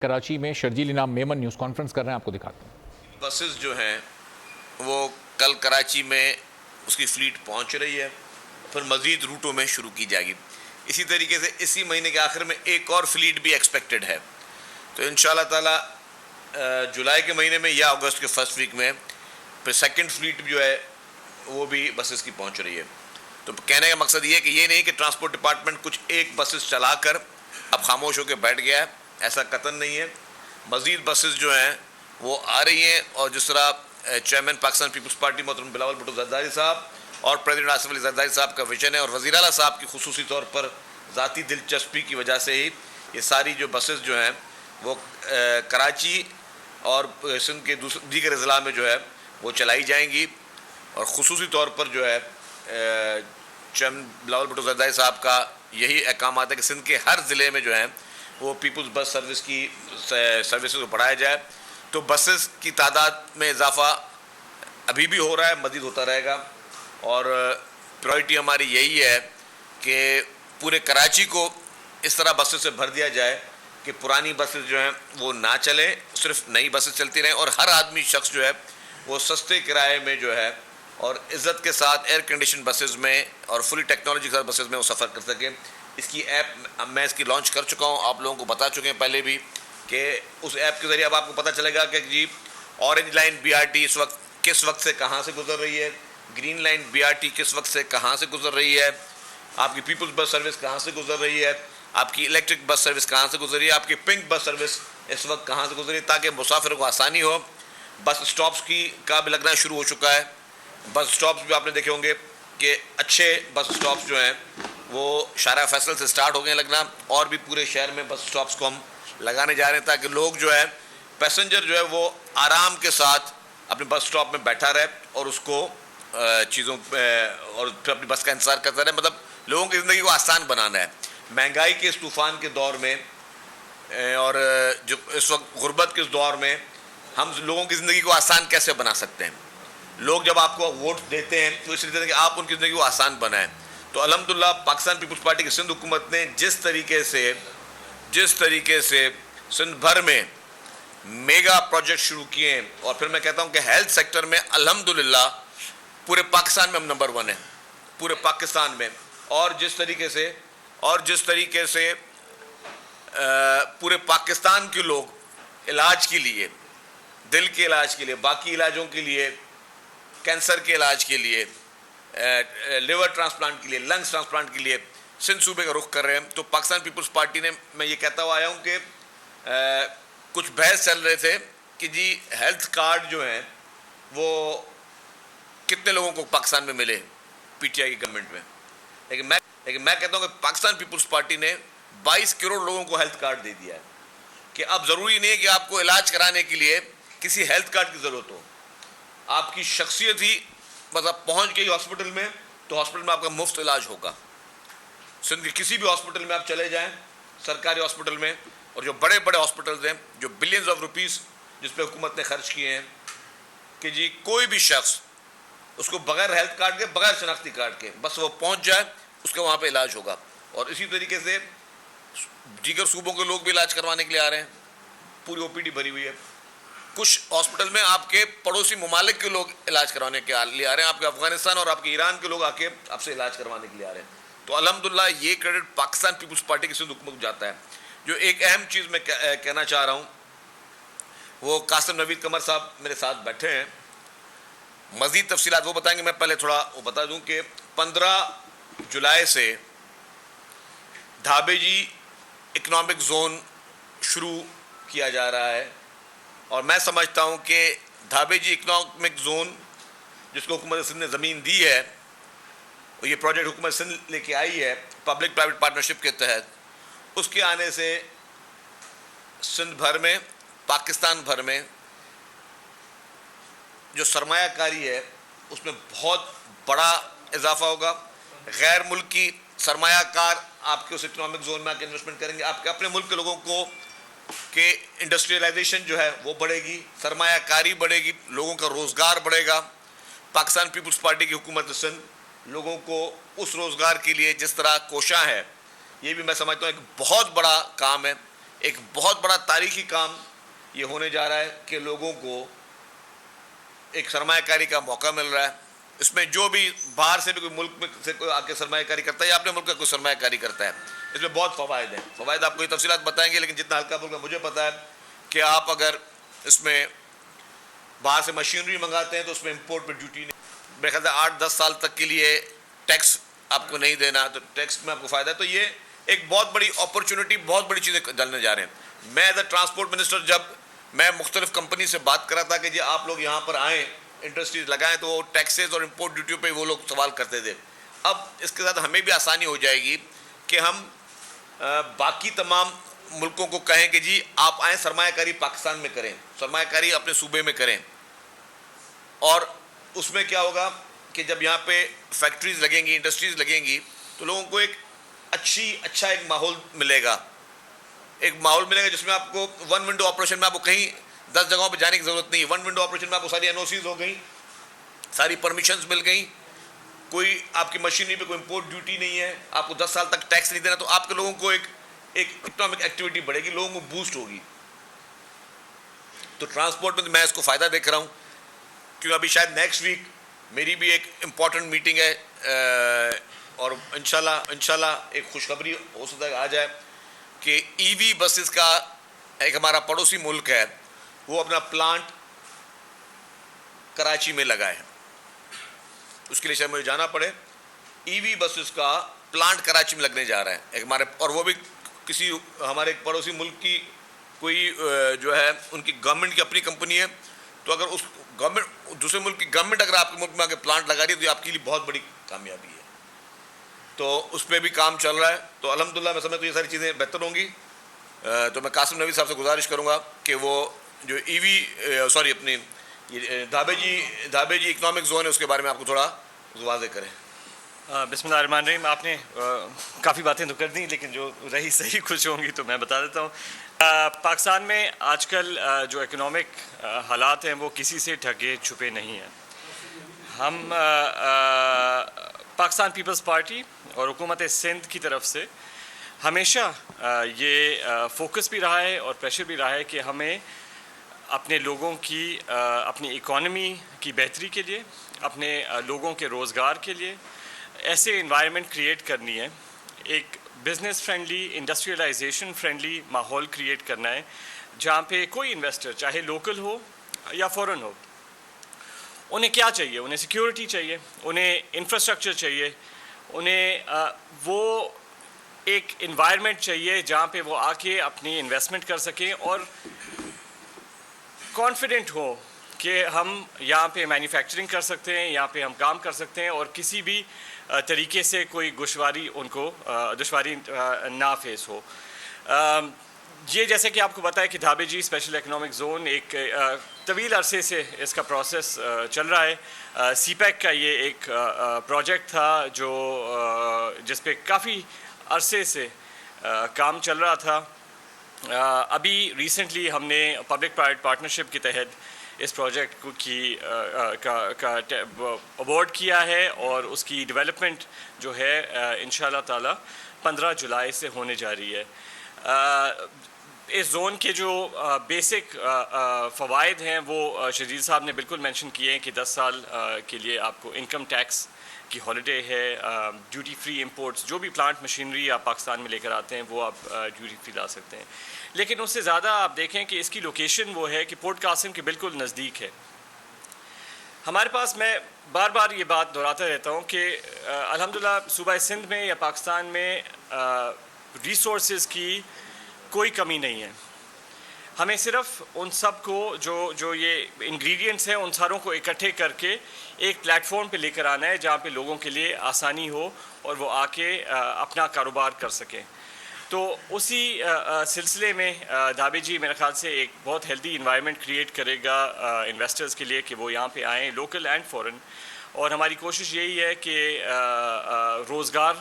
کراچی میں شرجیل انعام Memon news conference کر رہے ہیں، آپ کو دکھاتے ہیں۔ بسز جو ہیں وہ کل کراچی میں اس کی فلیٹ پہنچ رہی ہے، پھر مزید روٹوں میں شروع کی جائے گی۔ اسی طریقے سے اسی مہینے کے آخر میں ایک اور فلیٹ بھی ایکسپیکٹڈ ہے، تو انشاءاللہ تعالی جولائی کے مہینے میں یا اگست کے فرسٹ ویک میں پھر سیکنڈ فلیٹ جو ہے وہ بھی بسز کی پہنچ رہی ہے۔ تو کہنے کا مقصد یہ ہے کہ یہ نہیں کہ ٹرانسپورٹ ڈپارٹمنٹ کچھ ایک بسز چلا کر اب خاموش ہو کے بیٹھ گیا ہے، ایسا قطعاً نہیں ہے۔ مزید بسز جو ہیں وہ آ رہی ہیں، اور جس طرح چیئرمین پاکستان پیپلز پارٹی محترم بلاول بھٹو زرداری صاحب اور پریزیڈنٹ آصف علی زرداری صاحب کا ویژن ہے، اور وزیر اعلیٰ صاحب کی خصوصی طور پر ذاتی دلچسپی کی وجہ سے ہی یہ ساری جو بسز جو ہیں وہ کراچی اور سندھ کے دیگر اضلاع میں جو ہے وہ چلائی جائیں گی۔ اور خصوصی طور پر جو ہے چیئرمین بلاول بھٹو زرداری صاحب کا یہی احکامات ہے کہ سندھ کے ہر ضلع میں جو ہیں وہ پیپلز بس سروس کی سروسز کو بڑھایا جائے۔ تو بسز کی تعداد میں اضافہ ابھی بھی ہو رہا ہے، مزید ہوتا رہے گا، اور پرائرٹی ہماری یہی ہے کہ پورے کراچی کو اس طرح بسز سے بھر دیا جائے کہ پرانی بسز جو ہیں وہ نہ چلیں، صرف نئی بسز چلتی رہیں، اور ہر آدمی شخص جو ہے وہ سستے کرائے میں جو ہے اور عزت کے ساتھ ایئر کنڈیشن بسز میں اور فلی ٹیکنالوجی کے ساتھ بسز میں وہ سفر کر سکیں۔ اس کی ایپ میں اس کی لانچ کر چکا ہوں، آپ لوگوں کو بتا چکے ہیں پہلے بھی کہ اس ایپ کے ذریعے اب آپ کو پتہ چلے گا کہ جی orange line B R T اس وقت کس وقت سے کہاں سے گزر رہی ہے، green line B R T کس وقت سے کہاں سے گزر رہی ہے، آپ کی پیپلز بس سروس کہاں سے گزر رہی ہے، آپ کی الیکٹرک بس سروس کہاں سے گزر رہی ہے، آپ کی پنک بس سروس اس وقت کہاں سے گزر رہی ہے، تاکہ مسافروں کو آسانی ہو۔ بس اسٹاپس کا بھی لگنا شروع ہو چکا ہے۔ بس اسٹاپس بھی آپ نے دیکھے ہوں گے کہ اچھے بس اسٹاپس جو ہیں وہ شارع فیصل سے سٹارٹ ہو گئے لگنا، اور بھی پورے شہر میں بس اسٹاپس کو ہم لگانے جا رہے ہیں تاکہ لوگ جو ہے پیسنجر جو ہے وہ آرام کے ساتھ اپنے بس اسٹاپ میں بیٹھا رہے اور اس کو چیزوں اور پھر اپنی بس کا انتظار کرتا رہے۔ مطلب لوگوں کی زندگی کو آسان بنانا ہے۔ مہنگائی کے اس طوفان کے دور میں اور جو اس وقت غربت کے اس دور میں ہم لوگوں کی زندگی کو آسان کیسے بنا سکتے ہیں؟ لوگ جب آپ کو ووٹ دیتے ہیں تو اس لیے دیتے ہیں کہ آپ ان کی زندگی کو آسان بنائیں۔ تو الحمدللہ پاکستان پیپلز پارٹی کی سندھ حکومت نے جس طریقے سے سندھ بھر میں میگا پروجیکٹ شروع کیے ہیں، اور پھر میں کہتا ہوں کہ ہیلتھ سیکٹر میں الحمدللہ پورے پاکستان میں ہم نمبر 1 ہیں، پورے پاکستان میں، اور جس طریقے سے پورے پاکستان کے لوگ علاج کے لیے، دل کے علاج کے لیے، باقی علاجوں کے لیے، کینسر کے علاج کے لیے، لیور ٹرانسپلانٹ کے لیے، لنگس ٹرانسپلانٹ کے لیے سندھ صوبے کا رخ کر رہے ہیں۔ تو پاکستان پیپلز پارٹی نے، میں یہ کہتا ہوا آیا ہوں کہ کچھ بحث چل رہے تھے کہ جی ہیلتھ کارڈ جو ہیں وہ کتنے لوگوں کو پاکستان میں ملے پی ٹی آئی کی گورنمنٹ میں، لیکن میں کہتا ہوں کہ پاکستان پیپلز پارٹی نے 22 کروڑ لوگوں کو ہیلتھ کارڈ دے دیا ہے کہ اب ضروری نہیں ہے کہ آپ کو علاج کرانے کے لیے کسی ہیلتھ کارڈ کی ضرورت ہو۔ آپ کی شخصیت ہی مطلب پہنچ گئی ہاسپٹل میں تو ہاسپٹل میں آپ کا مفت علاج ہوگا۔ سندھ کے کسی بھی ہاسپٹل میں آپ چلے جائیں، سرکاری ہاسپٹل میں، اور جو بڑے بڑے ہاسپٹلز ہیں جو بلینز آف روپیز جس پہ حکومت نے خرچ کیے ہیں، کہ جی کوئی بھی شخص اس کو بغیر ہیلتھ کارڈ کے، بغیر شناختی کارڈ کے بس وہ پہنچ جائے، اس کا وہاں پہ علاج ہوگا۔ اور اسی طریقے سے دیگر صوبوں کے لوگ بھی علاج کروانے کے لیے آ رہے ہیں، پوری او پی ڈی بھری ہوئی ہے۔ کچھ ہاسپٹل میں آپ کے پڑوسی ممالک کے لوگ علاج کروانے کے لیے آ رہے ہیں، آپ کے افغانستان اور آپ کے ایران کے لوگ آ کے آپ سے علاج کروانے کے لیے آ رہے ہیں۔ تو الحمدللہ یہ کریڈٹ پاکستان پیپلز پارٹی کی سندھ حکومت کو جاتا ہے۔ جو ایک اہم چیز میں کہنا چاہ رہا ہوں، وہ قاسم نوید قمر صاحب میرے ساتھ بیٹھے ہیں، مزید تفصیلات وہ بتائیں گے۔ میں پہلے تھوڑا وہ بتا دوں کہ 15 جولائی سے دھابے جی اکنامک زون شروع کیا جا رہا ہے، اور میں سمجھتا ہوں کہ دھابے جی اکنامک زون جس کو حکومت سندھ نے زمین دی ہے، اور یہ پروجیکٹ حکومت سندھ لے کے آئی ہے پبلک پرائیویٹ پارٹنرشپ کے تحت، اس کے آنے سے سندھ بھر میں، پاکستان بھر میں جو سرمایہ کاری ہے اس میں بہت بڑا اضافہ ہوگا۔ غیر ملکی سرمایہ کار آپ کے اس اکنامک زون میں آ کے انویسٹمنٹ کریں گے، آپ کے اپنے ملک کے لوگوں کو کہ انڈسٹریلائزیشن جو ہے وہ بڑھے گی، سرمایہ کاری بڑھے گی، لوگوں کا روزگار بڑھے گا۔ پاکستان پیپلز پارٹی کی حکومت سندھ لوگوں کو اس روزگار کے لیے جس طرح کوشاں ہے، یہ بھی میں سمجھتا ہوں ایک بہت بڑا کام ہے ایک بہت بڑا تاریخی کام یہ ہونے جا رہا ہے کہ لوگوں کو ایک سرمایہ کاری کا موقع مل رہا ہے. اس میں جو بھی باہر سے بھی کوئی ملک میں سے کوئی آ کے سرمایہ کاری کرتا ہے یا اپنے ملک کا کوئی سرمایہ کاری کرتا ہے, اس میں بہت فوائد ہیں. فوائد آپ کو یہ تفصیلات بتائیں گے, لیکن جتنا ہلکا پھلکا مجھے پتا ہے کہ آپ اگر اس میں باہر سے مشینری منگاتے ہیں تو اس میں امپورٹ پہ ڈیوٹی نہیں, میرے خیال سے 8-10 سال تک کے لیے ٹیکس آپ کو نہیں دینا, تو ٹیکس میں آپ کو فائدہ ہے. تو یہ ایک بہت بڑی اپرچونٹی, بہت بڑی چیزیں ڈالنے جا رہے ہیں. میں ایز اے ٹرانسپورٹ منسٹر جب میں مختلف کمپنی سے بات کر رہا تھا کہ جی آپ لوگ یہاں پر آئیں, انڈسٹریز لگائیں, تو وہ ٹیکسز اور امپورٹ ڈیوٹیوں پہ وہ لوگ سوال کرتے تھے. اب اس کے ساتھ ہمیں بھی آسانی ہو جائے گی کہ ہم باقی تمام ملکوں کو کہیں کہ جی آپ آئیں, سرمایہ کاری پاکستان میں کریں, سرمایہ کاری اپنے صوبے میں کریں. اور اس میں کیا ہوگا کہ جب یہاں پہ فیکٹریز لگیں گی, انڈسٹریز لگیں گی, تو لوگوں کو ایک اچھا ایک ماحول ملے گا, جس میں آپ کو ون ونڈو آپریشن میں آپ کو کہیں 10 جگہوں پہ جانے کی ضرورت نہیں ہے. ون ونڈو آپریشن میں آپ کو ساری NOCs ہو گئیں, ساری پرمیشنز مل گئیں, کوئی آپ کی مشینری پہ کوئی امپورٹ ڈیوٹی نہیں ہے, آپ کو 10 سال تک ٹیکس نہیں دینا. تو آپ کے لوگوں کو ایک اکنامک ایکٹیویٹی بڑھے گی, لوگوں کو بوسٹ ہوگی. تو ٹرانسپورٹ میں میں اس کو فائدہ دیکھ رہا ہوں, کیونکہ ابھی شاید نیکسٹ ویک میری بھی ایک امپورٹنٹ میٹنگ ہے, اور انشاءاللہ ایک خوشخبری ہو سکتا ہے آ جائے کہ EV بسز کا ایک ہمارا پڑوسی ملک ہے, وہ اپنا پلانٹ کراچی میں لگائے ہیں. اس کے لیے شاید مجھے جانا پڑے. EV بسز کا پلانٹ کراچی میں لگنے جا رہا ہے ایک ہمارے, اور وہ بھی کسی ہمارے ایک پڑوسی ملک کی کوئی جو ہے ان کی گورنمنٹ کی اپنی کمپنی ہے. تو اگر اس گورنمنٹ, دوسرے ملک کی گورنمنٹ اگر آپ کے ملک میں آ کے پلانٹ لگا رہی ہے تو یہ آپ کے لیے بہت بڑی کامیابی ہے. تو اس پہ بھی کام چل رہا ہے. تو الحمدللہ میں سمجھتا ہوں یہ ساری چیزیں بہتر ہوں گی. تو میں قاسم نبی صاحب سے گزارش کروں گا کہ وہ جو اپنی دھابے جی اکنامک زون ہے اس کے بارے میں آپ کو تھوڑا واضح کریں. بسم اللہ الرحمن الرحیم. آپ نے کافی باتیں تو کر دیں, لیکن جو رہی صحیح کچھ ہوں گی تو میں بتا دیتا ہوں. پاکستان میں آج کل جو اکنامک حالات ہیں وہ کسی سے ڈھکے چھپے نہیں ہیں. ہم پاکستان پیپلز پارٹی اور حکومت سندھ کی طرف سے ہمیشہ یہ فوکس بھی رہا ہے اور پریشر بھی رہا ہے کہ ہمیں اپنے لوگوں کی, اپنی اکانومی کی بہتری کے لیے, اپنے لوگوں کے روزگار کے لیے ایسے انوائرمنٹ کریٹ کرنی ہے, ایک بزنس فرینڈلی, انڈسٹریلائزیشن فرینڈلی ماحول کریٹ کرنا ہے جہاں پہ کوئی انویسٹر چاہے لوکل ہو یا فورن ہو, انہیں کیا چاہیے؟ انہیں سیکیورٹی چاہیے, انہیں انفراسٹرکچر چاہیے, انہیں وہ ایک انوائرمنٹ چاہیے جہاں پہ وہ آ کے اپنی انویسٹمنٹ کر سکیں اور کانفیڈنٹ ہو کہ ہم یہاں پہ مینوفیکچرنگ کر سکتے ہیں, یہاں پہ ہم کام کر سکتے ہیں اور کسی بھی طریقے سے کوئی دشواری نہ فیس ہو. یہ جیسے کہ آپ کو پتہ ہے کہ دھابے جی اسپیشل اکنامک زون ایک طویل عرصے سے اس کا پروسیس چل رہا ہے. CPEC کا یہ ایک پروجیکٹ تھا جس پہ کافی عرصے سے کام چل رہا تھا. ابھی ریسنٹلی ہم نے پبلک پرائیویٹ پارٹنرشپ کے تحت اس پروجیکٹ کا اوارڈ کیا ہے اور اس کی ڈیولپمنٹ جو ہے انشاءاللہ تعالی 15 جولائی سے ہونے جا رہی ہے. اس زون کے جو بیسک فوائد ہیں وہ شہزاد صاحب نے بالکل مینشن کیے ہیں کہ 10 سال کے لیے آپ کو انکم ٹیکس کی ہالیڈے ہے, ڈیوٹی فری امپورٹس, جو بھی پلانٹ مشینری آپ پاکستان میں لے کر آتے ہیں وہ آپ ڈیوٹی فری لا سکتے ہیں. لیکن اس سے زیادہ آپ دیکھیں کہ اس کی لوکیشن وہ ہے کہ پورٹ قاسم کے بالکل نزدیک ہے. ہمارے پاس, میں بار بار یہ بات دہراتا رہتا ہوں کہ الحمدللہ صوبہ سندھ میں یا پاکستان میں ریسورسز کی کوئی کمی نہیں ہے. ہمیں صرف ان سب کو جو یہ انگریڈینٹس ہیں ان ساروں کو اکٹھے کر کے ایک پلیٹ فارم پہ لے کر آنا ہے جہاں پہ لوگوں کے لیے آسانی ہو اور وہ آ کے اپنا کاروبار کر سکیں. تو اسی سلسلے میں دھابے جی میرے خیال سے ایک بہت ہیلدی انوائرمنٹ کریٹ کرے گا انویسٹرز کے لیے کہ وہ یہاں پہ آئیں, لوکل اینڈ فورن. اور ہماری کوشش یہی ہے کہ روزگار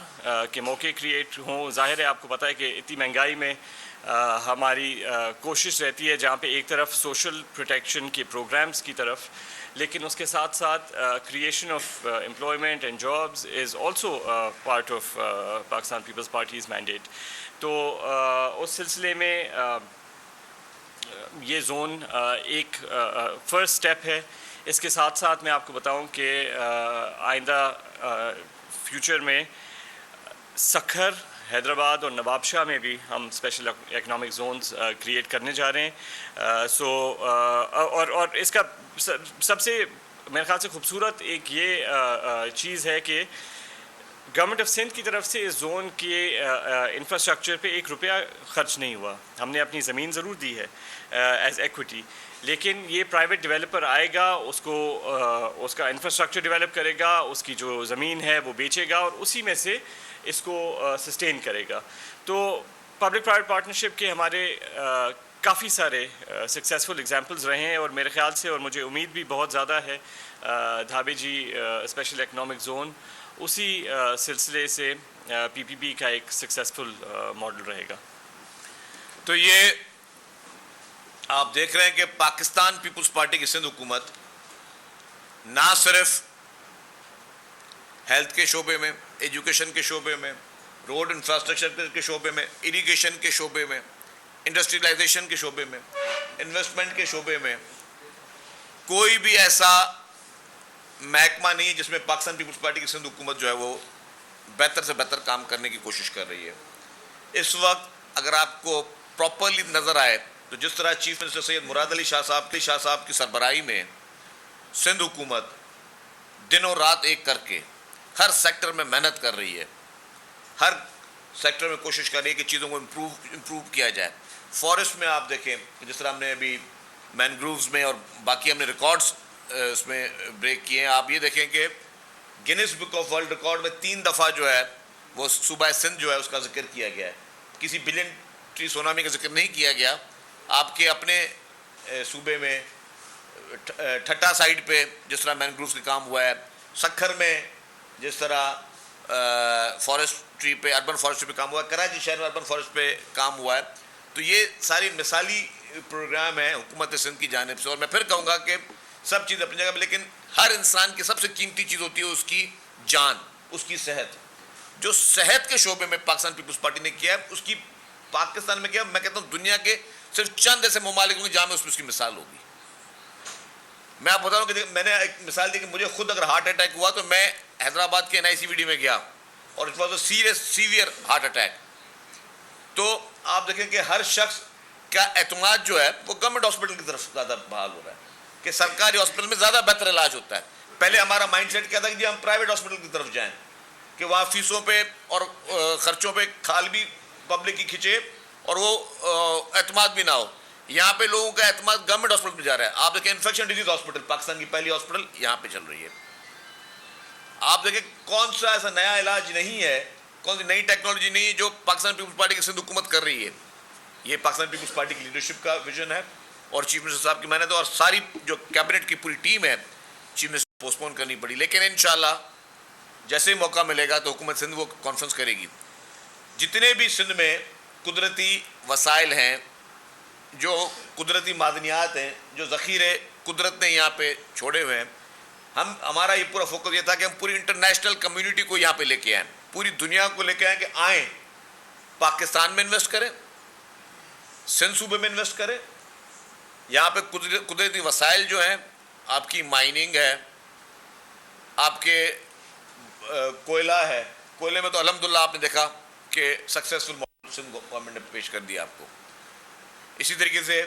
کے موقع کریٹ ہوں. ظاہر ہے آپ کو پتہ ہے کہ اتنی مہنگائی میں ہماری کوشش رہتی ہے جہاں پہ ایک طرف سوشل پروٹیکشن کے پروگرامز کی طرف, لیکن اس کے ساتھ ساتھ creation of employment and jobs is also part of Pakistan Peoples Party's mandate. تو اس سلسلے میں یہ زون ایک فرسٹ سٹیپ ہے. اس کے ساتھ ساتھ میں آپ کو بتاؤں کہ آئندہ فیوچر میں سکھر، حیدرآباد اور نواب شاہ میں بھی ہم اسپیشل اکنامک زونز کریٹ کرنے جا رہے ہیں. اور اس کا سب سے میرے خیال سے خوبصورت ایک یہ چیز ہے کہ گورنمنٹ آف سندھ کی طرف سے اس زون کے انفراسٹرکچر پہ 1 روپیہ خرچ نہیں ہوا. ہم نے اپنی زمین ضرور دی ہے ایز ایکویٹی، لیکن یہ پرائیویٹ ڈیولپر آئے گا، اس کا انفراسٹرکچر ڈیولپ کرے گا، اس کی جو زمین ہے وہ بیچے گا اور اسی میں سے اس کو سسٹین کرے گا. تو پبلک پرائیویٹ پارٹنرشپ کے ہمارے کافی سارے سکسیزفل ایگزامپلز رہے ہیں، اور میرے خیال سے اور مجھے امید بھی بہت زیادہ ہے دھابے جی اسپیشل اکنامک زون اسی سلسلے سے پی پی پی کا ایک سکسیزفل ماڈل رہے گا. تو یہ آپ دیکھ رہے ہیں کہ پاکستان پیپلز پارٹی کی سندھ حکومت نہ صرف ہیلتھ کے شعبے میں، ایجوکیشن کے شعبے میں، روڈ انفراسٹرکچر کے شعبے میں، اریگیشن کے شعبے میں، انڈسٹریلائزیشن کے شعبے میں، انویسٹمنٹ کے شعبے میں کوئی بھی ایسا محکمہ نہیں ہے جس میں پاکستان پیپلز پارٹی کی سندھ حکومت جو ہے وہ بہتر سے بہتر کام کرنے کی کوشش کر رہی ہے. اس وقت اگر آپ کو پراپرلی نظر آئے تو جس طرح چیف منسٹر سید مراد علی شاہ صاحب کی سربراہی میں سندھ حکومت دنوں رات ایک کر کے ہر سیکٹر میں محنت کر رہی ہے، ہر سیکٹر میں کوشش کر رہی ہے کہ چیزوں کو امپروو کیا جائے. فارسٹ میں آپ دیکھیں جس طرح ہم نے ابھی مینگرووز میں اور باقی ہم نے ریکارڈز اس میں بریک کیے ہیں. آپ یہ دیکھیں کہ grains book of world record میں 3 دفعہ جو ہے وہ صوبہ سندھ جو ہے اس کا ذکر کیا گیا ہے. کسی بلین ٹری سونامی کا ذکر نہیں کیا گیا. آپ کے اپنے صوبے میں ٹھٹا سائڈ پہ جس طرح مینگرووز کا کام ہوا ہے، سکھر میں جس طرح فارسٹری پہ، اربن فارسٹری پہ کام ہوا ہے، کراچی شہر میں اربن فارسٹ پہ کام ہوا ہے. تو یہ ساری مثالی پروگرام ہیں حکومت سندھ کی جانب سے. اور میں پھر کہوں گا کہ سب چیز اپنی جگہ پہ، لیکن ہر انسان کی سب سے قیمتی چیز ہوتی ہے اس کی جان، اس کی صحت. جو صحت کے شعبے میں پاکستان پیپلز پارٹی نے کیا ہے اس کی پاکستان میں کیا، میں کہتا ہوں دنیا کے صرف چند ایسے ممالک ہوں گے جہاں میں اس کی مثال ہوگی. میں آپ بتا رہا ہوں کہ میں نے ایک مثال دی کہ مجھے خود اگر ہارٹ اٹیک ہوا تو میں حیدرآباد کے NICVD میں گیا اور it was a severe heart attack. تو آپ دیکھیں کہ ہر شخص کا اعتماد جو ہے وہ گورنمنٹ ہاسپٹل کی طرف زیادہ بحال ہو رہا ہے کہ سرکاری ہاسپٹل میں زیادہ بہتر علاج ہوتا ہے. پہلے ہمارا مائنڈ سیٹ کیا تھا کہ جی ہم پرائیویٹ ہاسپٹل کی طرف جائیں کہ وہاں فیسوں پہ اور خرچوں پہ کھال بھی پبلک کی کھینچے اور وہ اعتماد بھی نہ ہو. یہاں پہ لوگوں کا اعتماد گورنمنٹ ہاسپٹل میں جا رہا ہے. آپ دیکھیں انفیکشن ڈیزیز ہاسپٹل پاکستان کی پہلی ہاسپٹل یہاں پہ چل رہی ہے. آپ دیکھیں کون سا ایسا نیا علاج نہیں ہے، کون سی نئی ٹیکنالوجی نہیں ہے جو پاکستان پیپلز پارٹی کی سندھ حکومت کر رہی ہے. یہ پاکستان پیپلز پارٹی کی لیڈرشپ کا ویژن ہے اور چیف منسٹر صاحب کی محنت اور ساری جو کیبنٹ کی پوری ٹیم ہے. چیف منسٹر پوسٹ پون کرنی پڑی، لیکن انشاءاللہ جیسے ہی موقع ملے گا تو حکومت سندھ وہ کانفرنس کرے گی. جتنے بھی سندھ میں قدرتی وسائل ہیں، جو قدرتی معدنیات ہیں، جو ذخیرے قدرت نے یہاں پہ چھوڑے ہوئے ہیں، ہمارا یہ پورا فوکس یہ تھا کہ ہم پوری انٹرنیشنل کمیونٹی کو یہاں پہ لے کے آئیں، پوری دنیا کو لے کے آئیں کہ آئیں پاکستان میں انویسٹ کریں، سندھ صوبے میں انویسٹ کریں. یہاں پہ قدرتی وسائل جو ہیں، آپ کی مائننگ ہے، آپ کے کوئلہ ہے. کوئلے میں تو الحمدللہ آپ نے دیکھا کہ سکسیسفل ماڈل سندھ گورنمنٹ نے پیش کر دیا آپ کو. اسی طریقے سے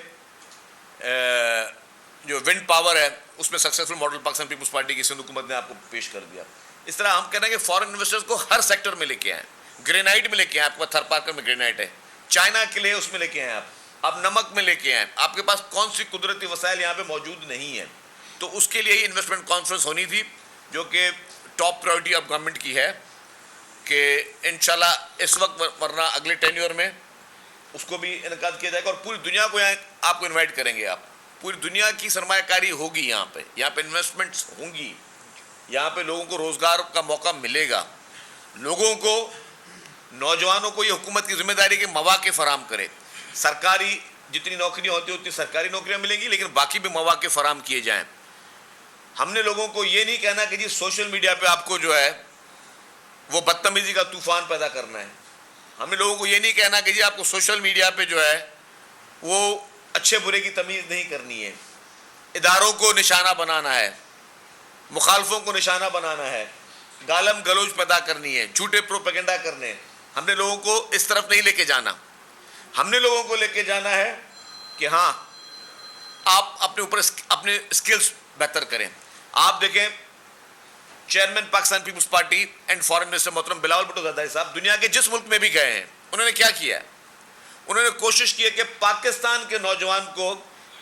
جو ونڈ پاور ہے اس میں سکسیسفل ماڈل پاکستان پیپلز پارٹی کی سندھ حکومت نے آپ کو پیش کر دیا. اس طرح ہم کہہ رہے ہیں کہ فارن انویسٹرز کو ہر سیکٹر میں لے کے آئیں. گرینائٹ میں لے کے آئیں، آپ کے پاس تھر پارکر میں گرینائٹ ہے. چائنا کے لیے اس میں لے کے آئیں، آپ نمک میں لے کے آئیں. آپ کے پاس کون سی قدرتی وسائل یہاں پہ موجود نہیں ہیں. تو اس کے لیے یہ انویسٹمنٹ کانفرنس ہونی تھی جو کہ ٹاپ پرائورٹی آف گورنمنٹ کی ہے کہ انشاءاللہ اس وقت ورنہ اگلے ٹینیور میں اس کو بھی انعقاد کیا جائے گا اور پوری دنیا کو یہاں آپ کو انوائٹ کریں گے. آپ پوری دنیا کی سرمایہ کاری ہوگی یہاں پہ انویسٹمنٹس ہوں گی. یہاں پہ لوگوں کو روزگار کا موقع ملے گا. لوگوں کو، نوجوانوں کو یہ حکومت کی ذمہ داری کہ مواقع فراہم کرے. سرکاری جتنی نوکریاں ہوتی ہیں اتنی سرکاری نوکریاں ملیں گی، لیکن باقی بھی مواقع فراہم کیے جائیں. ہم نے لوگوں کو یہ نہیں کہنا کہ جی سوشل میڈیا پہ آپ کو جو ہے وہ بدتمیزی کا طوفان پیدا کرنا ہے. ہمیں لوگوں کو یہ نہیں کہنا کہ جی آپ کو سوشل میڈیا پہ جو ہے وہ اچھے برے کی تمیز نہیں کرنی ہے، اداروں کو نشانہ بنانا ہے، مخالفوں کو نشانہ بنانا ہے، گالم گلوچ پیدا کرنی ہے، جھوٹے پروپیگنڈا کرنے ہیں. ہم نے لوگوں کو اس طرف نہیں لے کے جانا. ہم نے لوگوں کو لے کے جانا ہے کہ ہاں آپ اپنے اوپر اپنے اسکلز بہتر کریں. آپ دیکھیں chairman Pakistan Peoples Party and foreign minister محترم بلاول بھٹو زرداری صاحب دنیا کے جس ملک میں بھی گئے ہیں انہوں نے کیا کیا ہے؟ انہوں نے کوشش کی ہے کہ پاکستان کے نوجوان کو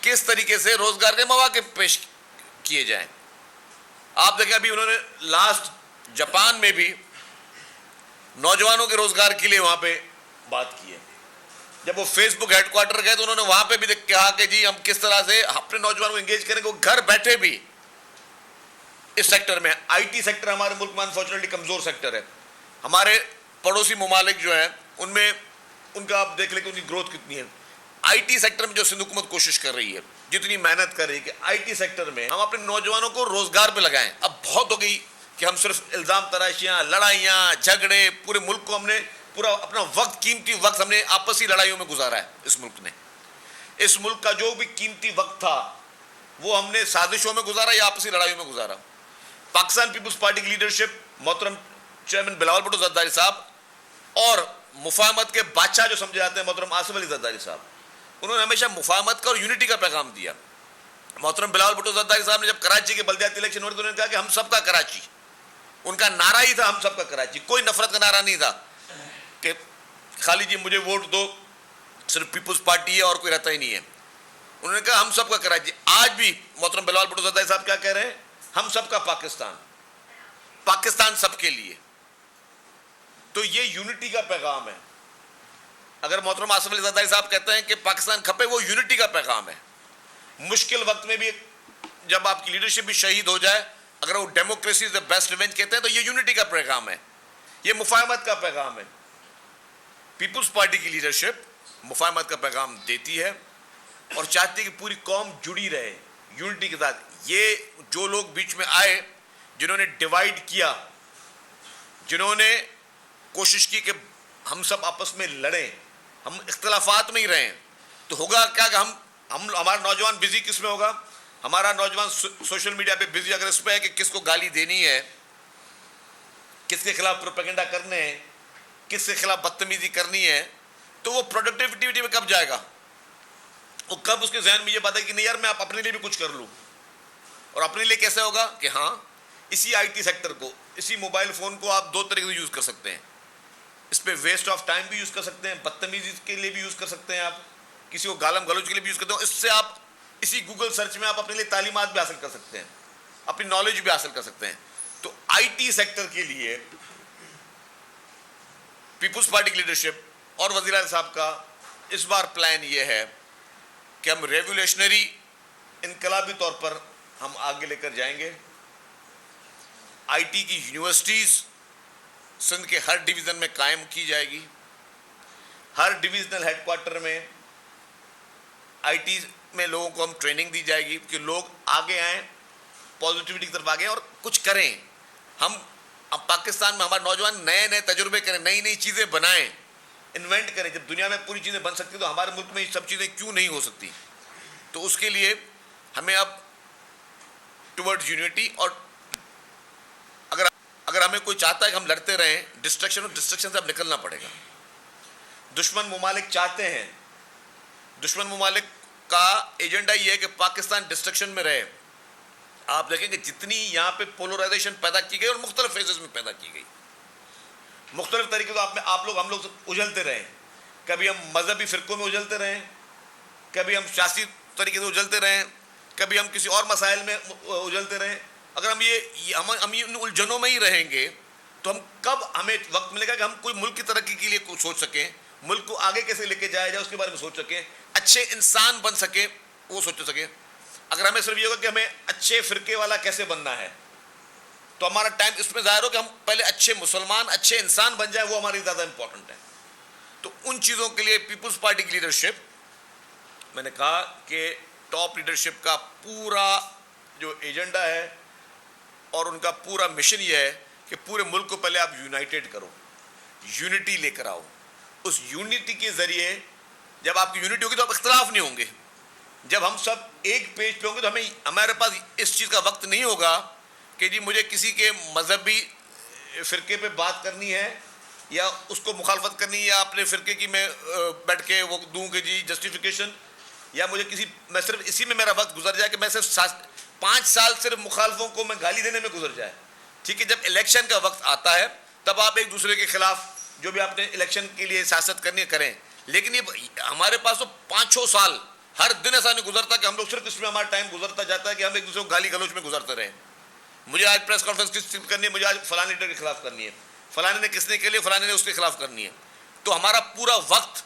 کس طریقے سے روزگار کے مواقع پیش کیے جائیں. آپ دیکھیں ابھی انہوں نے لاسٹ جاپان میں بھی نوجوانوں کے روزگار کے لیے وہاں پہ بات کی ہے. جب وہ فیس بک ہیڈ کوارٹر گئے تو انہوں نے وہاں پہ بھی کہا کہ جی ہم کس طرح سے اپنے نوجوانوں کو انگیج کریں کہ وہ گھر بیٹھے بھی اس سیکٹر میں. آئی ٹی سیکٹر ہمارے ملک میں انفارچونیٹلی کمزور سیکٹر ہے. ہمارے پڑوسی ممالک جو ہیں ان میں ان کا آپ دیکھ لیں کہ ان کی گروتھ کتنی ہے. آئی ٹی سیکٹر میں جو سندھ حکومت کوشش کر رہی ہے، جتنی محنت کر رہی ہے کہ آئی ٹی سیکٹر میں ہم اپنے نوجوانوں کو روزگار پہ لگائیں. اب بہت ہو گئی کہ ہم صرف الزام تراشیاں، لڑائیاں، جھگڑے، پورے ملک کو ہم نے پورا اپنا وقت، قیمتی وقت ہم نے آپسی لڑائیوں میں گزارا ہے. اس ملک نے، اس ملک کا جو بھی قیمتی وقت تھا وہ ہم نے سازشوں میں گزارا یا آپسی لڑائیوں میں گزارا. پاکستان پیپلز پارٹی کی لیڈرشپ محترم چیئرمین بلاول بھٹو زرداری صاحب اور مفاہمت کے بادشاہ جو سمجھے جاتے ہیں محترم آصف علی زرداری صاحب، انہوں نے ہمیشہ مفاہمت کا اور یونٹی کا پیغام دیا. محترم بلاول بھٹو زرداری صاحب نے جب کراچی کے بلدیاتی الیکشن ہوئے تو انہوں نے کہا کہ ہم سب کا کراچی. ان کا نعرہ ہی تھا ہم سب کا کراچی. کوئی نفرت کا نعرہ نہیں تھا کہ خالی جی مجھے ووٹ دو، صرف پیپلز پارٹی ہے اور کوئی رہتا ہی نہیں ہے. انہوں نے کہا ہم سب کا کراچی. آج بھی محترم بلاول بھٹو زرداری صاحب کیا کہہ رہے ہیں؟ ہم سب کا پاکستان، پاکستان سب کے لیے. تو یہ یونٹی کا پیغام ہے. اگر محترم آصف علی زرداری صاحب کہتے ہیں کہ پاکستان کھپے، وہ یونٹی کا پیغام ہے. مشکل وقت میں بھی جب آپ کی لیڈرشپ بھی شہید ہو جائے، اگر وہ democracy is the best revenge کہتے ہیں تو یہ یونٹی کا پیغام ہے، یہ مفاہمت کا پیغام ہے. پیپلز پارٹی کی لیڈرشپ مفاہمت کا پیغام دیتی ہے اور چاہتی ہے کہ پوری قوم جڑی رہے یونٹی کے ساتھ. یہ جو لوگ بیچ میں آئے، جنہوں نے ڈیوائیڈ کیا، جنہوں نے کوشش کی کہ ہم سب آپس میں لڑیں، ہم اختلافات میں ہی رہیں، تو ہوگا کیا کہ ہمارا نوجوان بزی کس میں ہوگا؟ ہمارا نوجوان سوشل میڈیا پہ بزی اگر اس پہ ہے کہ کس کو گالی دینی ہے، کس کے خلاف پروپیگنڈا کرنے ہیں، کس کے خلاف بدتمیزی کرنی ہے، تو وہ پروڈکٹیوٹی میں کب جائے گا؟ وہ کب اس کے ذہن میں یہ بات ہے کہ نہیں یار میں اپنے لیے بھی کچھ کر لوں. اور اپنے لیے کیسے ہوگا کہ ہاں اسی آئی ٹی سیکٹر کو، اسی موبائل فون کو آپ دو طریقے سے یوز کر سکتے ہیں. اس پہ ویسٹ آف ٹائم بھی یوز کر سکتے ہیں، بدتمیزی کے لیے بھی یوز کر سکتے ہیں، آپ کسی کو گالم گلوچ کے لیے بھی یوز کرتے ہیں. اس سے آپ اسی گوگل سرچ میں آپ اپنے لیے تعلیمات بھی حاصل کر سکتے ہیں، اپنی نالج بھی حاصل کر سکتے ہیں. تو آئی ٹی سیکٹر کے لیے پیپلز پارٹی کی لیڈرشپ اور وزیر اعظم صاحب کا اس بار پلان یہ ہے کہ ہم ریولیوشنری، انقلابی طور پر ہم آگے لے کر جائیں گے. آئی ٹی کی یونیورسٹیز سندھ کے ہر ڈویژن میں قائم کی جائے گی. ہر ڈویژنل ہیڈ کوارٹر میں آئی ٹی میں لوگوں کو ہم ٹریننگ دی جائے گی کہ لوگ آگے آئیں، پازیٹیوٹی کی طرف آگے اور کچھ کریں. ہم اب پاکستان میں ہمارے نوجوان نئے نئے تجربے کریں، نئی نئی چیزیں بنائیں، انوینٹ کریں. جب دنیا میں پوری چیزیں بن سکتی تو ہمارے ملک میں یہ سب چیزیں کیوں نہیں ہو سکتی؟ تو اس کے لیے ہمیں اب ٹورڈ یونٹی، اور اگر ہمیں کوئی چاہتا ہے کہ ہم لڑتے رہیں ڈسٹرکشن سے اب نکلنا پڑے گا. دشمن ممالک چاہتے ہیں، دشمن ممالک کا ایجنڈا یہ ہے کہ پاکستان ڈسٹرکشن میں رہے. آپ دیکھیں کہ جتنی یہاں پہ پولرائزیشن پیدا کی گئی اور مختلف فیزز میں پیدا کی گئی، مختلف طریقے سے ہم لوگ اجلتے رہے. کبھی ہم مذہبی فرقوں میں اجلتے رہے، کبھی ہم سیاسی طریقے سے اجلتے رہے، کبھی ہم کسی اور مسائل میں اجلتے رہے. اگر ہم ان الجھنوں میں ہی رہیں گے تو کب ہمیں وقت ملے گا کہ ہم کوئی ملک کی ترقی کے لیے کچھ سوچ سکیں، ملک کو آگے کیسے لے کے جایا جائے اس کے بارے میں سوچ سکیں، اچھے انسان بن سکیں، وہ سوچ سکیں. اگر ہمیں صرف یہ ہوگا کہ ہمیں اچھے فرقے والا کیسے بننا ہے، تو ہمارا ٹائم اس میں ظاہر ہو کہ ہم پہلے اچھے مسلمان، اچھے انسان بن جائیں، وہ ہماری زیادہ امپورٹنٹ ہے. تو ان چیزوں کے لیے پیپلز پارٹی کی لیڈرشپ، میں نے کہا کہ ٹاپ لیڈرشپ کا پورا جو ایجنڈا ہے اور ان کا پورا مشن یہ ہے کہ پورے ملک کو پہلے آپ یونائٹیڈ کرو، یونٹی لے کر آؤ. اس یونٹی کے ذریعے جب آپ کی یونٹی ہوگی تو آپ اختلاف نہیں ہوں گے. جب ہم سب ایک پیج پہ ہوں گے تو ہمارے پاس اس چیز کا وقت نہیں ہوگا کہ جی مجھے کسی کے مذہبی فرقے پہ بات کرنی ہے یا اس کو مخالفت کرنی ہے یا اپنے فرقے کی میں بیٹھ کے وہ دوں کہ جی جسٹیفیکیشن, یا مجھے میں صرف اسی میں میرا وقت گزر جائے کہ میں صرف 5 سال صرف مخالفوں کو میں گالی دینے میں گزر جائے. ٹھیک ہے, جب الیکشن کا وقت آتا ہے تب آپ ایک دوسرے کے خلاف جو بھی آپ نے الیکشن کے لیے سیاست کرنی ہے کریں, لیکن یہ ہمارے پاس تو 5-6 سال ہر دن ایسا نہیں گزرتا کہ ہم لوگ صرف اس میں ہمارا ٹائم گزرتا جاتا ہے کہ ہم ایک دوسرے کو گالی گلوچ میں گزرتے رہیں. مجھے آج پریس کانفرنس کس کرنی ہے, مجھے آج فلاں لیڈر کے خلاف کرنی ہے, فلانے نے کس نے کے لیے, فلانے نے اس کے خلاف کرنی ہے. تو ہمارا پورا وقت,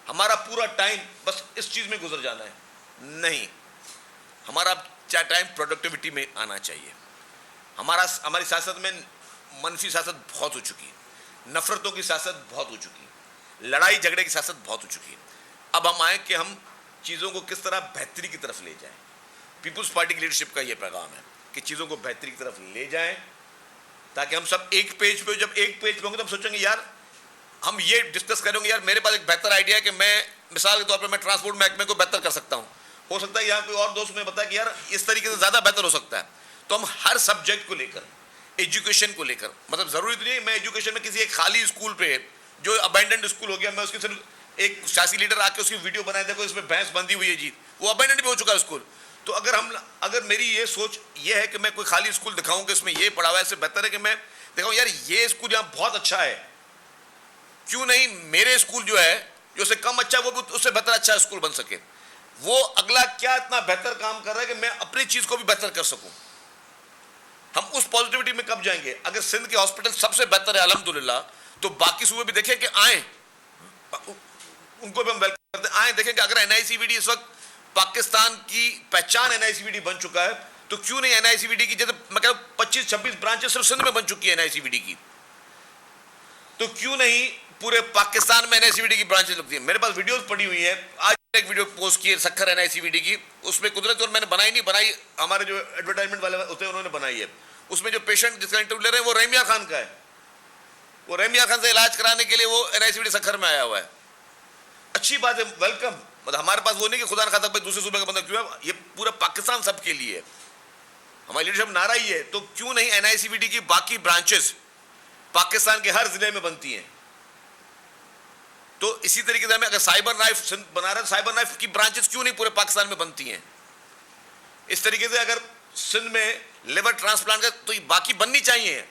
ہمارا پورا ٹائم بس اس چیز میں گزر جانا ہے. نہیں, ہمارا ٹائم پروڈکٹیوٹی میں آنا چاہیے. ہماری سیاست میں منفی سیاست بہت ہو چکی ہے, نفرتوں کی سیاست بہت ہو چکی ہے, لڑائی جھگڑے کی سیاست بہت ہو چکی ہے. اب ہم آئیں کہ ہم چیزوں کو کس طرح بہتری کی طرف لے جائیں. پیپلز پارٹی کی لیڈرشپ کا یہ پیغام ہے کہ چیزوں کو بہتری کی طرف لے جائیں تاکہ ہم سب ایک پیج پہ, جب ایک پیج پہ ہوں گے تو ہم سوچیں گے یار ہم یہ ڈسکس کریں گے یار میرے پاس ایک بہتر آئیڈیا ہے کہ میں مثال کے طور پر میں ٹرانسپورٹ محکمے کو بہتر کر سکتا ہوں. ہو سکتا ہے یہاں کوئی اور دوست میں بتایا کہ یار اس طریقے سے زیادہ بہتر ہو سکتا ہے. تو ہم ہر سبجیکٹ کو لے کر, ایجوکیشن کو لے کر, مطلب ضروری تو نہیں ہے میں ایجوکیشن میں کسی ایک خالی اسکول پہ جو ابینڈنڈ اسکول ہو گیا میں اس کی صرف ایک سیاسی لیڈر آ کے اس کی ویڈیو بنائے دیکھو اس میں بھینس بندھی ہوئی ہے جی, وہ ابینڈنڈ بھی ہو چکا ہے اسکول. تو اگر میری یہ سوچ یہ ہے کہ میں کوئی خالی اسکول دکھاؤں کہ اس میں یہ پڑھا ہوا ہے, اس سے بہتر ہے کہ میں دکھاؤں یار یہ اسکول یہاں بہت اچھا ہے, کیوں نہیں میرے اسکول جو ہے جو سے کم اچھا وہ بھی اس سے بہتر اچھا اسکول بن سکے. وہ اگلا کیا اتنا بہتر کام کر رہا ہے کہ میں اپنی چیز کو بھی بہتر کر سکوں. ہم اس پازیٹیوٹی میں کب جائیں گے؟ اگر سندھ کے ہاسپٹل سب سے بہتر ہے الحمدللہ تو باقی صوبے بھی دیکھیں کہ آئیں, ان کو بھی ہم ویلکم کرتے ہیں, آئیں دیکھیں کہ اگر این آئی سی وی ڈی اس وقت پاکستان کی پہچان این آئی سی وی ڈی بن چکا ہے تو کیوں نہیں این آئی سی وی ڈی کی, جیسے میں کہہ رہا ہوں 25-26 برانچز صرف سندھ میں بن چکی ہے این آئی سی وی ڈی کی, تو کیوں نہیں پورے پاکستان میں این آئی سی وی ڈی کی برانچز لگتی ہیں. میرے پاس ویڈیوز پڑی ہوئی ہیں, آج ایک ویڈیو پوسٹ کی ہے سکھر این آئی سی وی ڈی کی, اس میں قدرت اور میں نے بنائی ہمارے جو ایڈورٹائزمنٹ والے ہوتے ہیں انہوں نے بنائی ہے. اس میں جو پیشنٹ جس کا انٹرویو لے رہے ہیں وہ رحیمیہ خان کا ہے, وہ رحیمیہ خان سے علاج کرانے کے لیے وہ این آئی سی وی ڈی سکھر میں آیا ہوا ہے. اچھی بات ہے, ویلکم. مطلب ہمارے پاس وہ نہیں کہ خدا نخواستہ بھائی دوسرے صوبے کا بندہ کیوں ہے, یہ پورا پاکستان سب کے لیے ہے, ہماری لیڈرشپ نعرہ ہی ہے. تو کیوں نہیں این آئی سی وی ڈی کی باقی برانچز پاکستان کے ہر ضلع میں بنتی ہیں. تو اسی طریقے سے ہمیں اگر سائبر نائف سندھ بنا رہے ہیں, سائبر نائف کی برانچز کیوں نہیں پورے پاکستان میں بنتی ہیں. اس طریقے سے اگر سندھ میں لیور ٹرانسپلانٹ کا تو یہ باقی بننی چاہیے.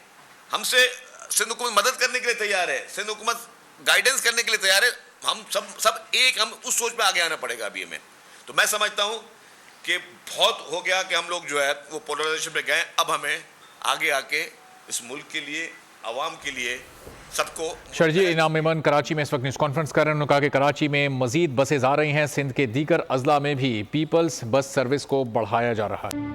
ہم سے سندھ حکومت مدد کرنے کے لیے تیار ہے, سندھ حکومت گائیڈنس کرنے کے لیے تیار ہے. ہم سب ایک ہم اس سوچ پہ آگے آنا پڑے گا ابھی ہمیں. تو میں سمجھتا ہوں کہ بہت ہو گیا کہ ہم لوگ جو ہے وہ پولرائزیشن پہ گئے. اب ہمیں آگے آ کے اس ملک کے لیے, عوام کے لیے, سب کو. شرجیل انعام میمن کراچی میں اس وقت نیوز کانفرنس کر رہے ہیں. انہوں نے کہا کہ کراچی میں مزید بسیں آ رہی ہیں, سندھ کے دیگر اضلاع میں بھی پیپلز بس سروس کو بڑھایا جا رہا ہے.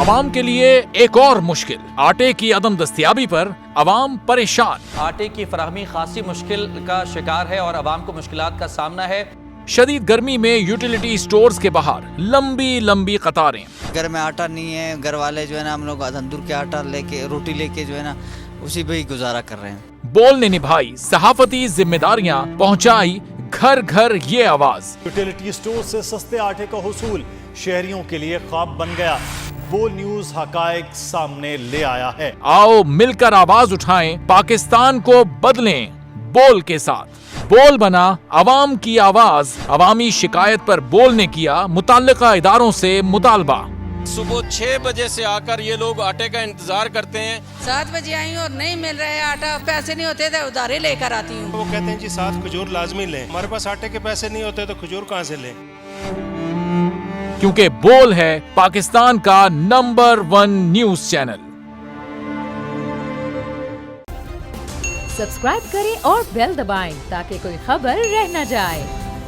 عوام کے لیے ایک اور مشکل, آٹے کی عدم دستیابی پر عوام پریشان. آٹے کی فراہمی خاصی مشکل کا شکار ہے اور عوام کو مشکلات کا سامنا ہے. شدید گرمی میں یوٹیلیٹی سٹورز کے باہر لمبی لمبی قطاریں. گھر میں آٹا نہیں ہے, گھر والے جو ہے نا ہم لوگ تندور کے آٹا لے کے روٹی لے کے جو ہے نا اسی پہ ہی گزارا کر رہے ہیں. بول نے نبھائی صحافتی ذمہ داریاں, پہنچائی گھر گھر یہ آواز. یوٹیلیٹی سٹور سے سستے آٹے کا حصول شہریوں کے لیے خواب بن گیا. بول نیوز حقائق سامنے لے آیا ہے. آؤ مل کر آواز اٹھائیں, پاکستان کو بدلیں بول کے ساتھ. بول بنا عوام کی آواز. عوامی شکایت پر بول نے کیا متعلقہ اداروں سے مطالبہ. صبح 6 بجے سے آ کر یہ لوگ آٹے کا انتظار کرتے ہیں. 7 بجے آئی ہوں اور نہیں مل رہا ہے آٹا, پیسے نہیں ہوتے تھے ادھارے لے کر آتی ہوں. وہ کہتے ہیں جی 7 کھجور لازمی لیں. ہمارے پاس آٹے کے پیسے نہیں ہوتے تو کھجور کہاں سے لیں. کیونکہ بول ہے پاکستان کا نمبر 1 نیوز چینل. سبسکرائب کریں اور بیل دبائیں تاکہ کوئی خبر رہ نہ جائے.